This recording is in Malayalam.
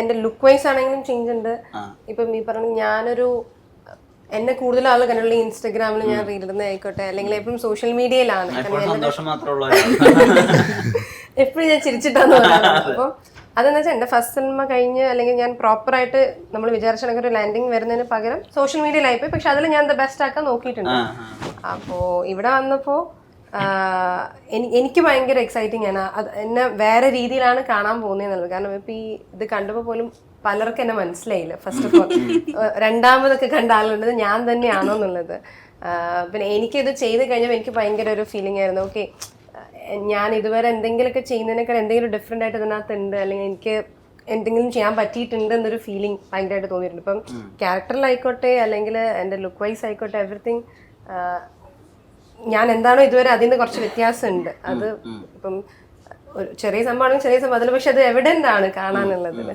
എൻ്റെ ലുക്ക് വൈസ് ആണെങ്കിലും ചേഞ്ച് ഉണ്ട്. ഇപ്പം ഈ പറഞ്ഞ ഞാനൊരു എന്നെ കൂടുതൽ ആൾ കണ്ടുള്ള ഇൻസ്റ്റഗ്രാമിൽ ഞാൻ റീലിടുന്ന ആയിക്കോട്ടെ, അല്ലെങ്കിൽ എപ്പോഴും സോഷ്യൽ മീഡിയയിലാണ് എപ്പോഴും ഞാൻ ചിരിച്ചിട്ടാന്ന് പറയാറുണ്ട്. അപ്പം അതെന്ന് വെച്ചാൽ എൻ്റെ ഫസ്റ്റ് സിനിമ കഴിഞ്ഞ് അല്ലെങ്കിൽ ഞാൻ പ്രോപ്പറായിട്ട് നമ്മൾ വിചാരിച്ച ഒരു ലാൻഡിങ് വരുന്നതിന് പകരം സോഷ്യൽ മീഡിയയിലായിപ്പോയി. പക്ഷെ അതിൽ ഞാൻ ദ ബെസ്റ്റ് ആക്കാൻ നോക്കിയിട്ടുണ്ട്. അപ്പോൾ ഇവിടെ വന്നപ്പോൾ എനിക്ക് ഭയങ്കര എക്സൈറ്റിംഗ് ആണ്. അത് എന്നെ വേറെ രീതിയിലാണ് കാണാൻ പോകുന്നതെന്നുള്ളത്. കാരണം ഇപ്പം ഈ ഇത് കണ്ടപ്പോൾ പോലും പലർക്കും എന്നെ മനസ്സിലായില്ല ഫസ്റ്റ് ഓഫ് ഓൾ. രണ്ടാമതൊക്കെ കണ്ട ആളുള്ളത് ഞാൻ തന്നെയാണോ എന്നുള്ളത്. പിന്നെ എനിക്കിത് ചെയ്ത് കഴിഞ്ഞപ്പോൾ എനിക്ക് ഭയങ്കര ഒരു ഫീലിംഗ് ആയിരുന്നു, ഓക്കെ ഞാൻ ഇതുവരെ എന്തെങ്കിലുമൊക്കെ ചെയ്യുന്നതിനേക്കാൾ എന്തെങ്കിലും ഡിഫറെൻ്റ് ആയിട്ട് ഇതിനകത്തുണ്ട്, അല്ലെങ്കിൽ എനിക്ക് എന്തെങ്കിലും ചെയ്യാൻ പറ്റിയിട്ടുണ്ട് എന്നൊരു ഫീലിംഗ് ഭയങ്കരമായിട്ട് തോന്നിയിട്ടുണ്ട്. ഇപ്പം ക്യാരക്ടറിലായിക്കോട്ടെ അല്ലെങ്കിൽ എൻ്റെ ലുക്ക് വൈസ് ആയിക്കോട്ടെ, എവറിത്തിങ് ഞാൻ എന്താണോ ഇതുവരെ അതിൽ നിന്ന് കുറച്ച് വ്യത്യാസമുണ്ട്. അത് ഇപ്പം ഒരു ചെറിയ സംഭവമാണെങ്കിൽ ചെറിയ സംഭവം അതിൽ, പക്ഷെ അത് എവിഡൻ്റ് ആണ് കാണാനുള്ളതിൽ.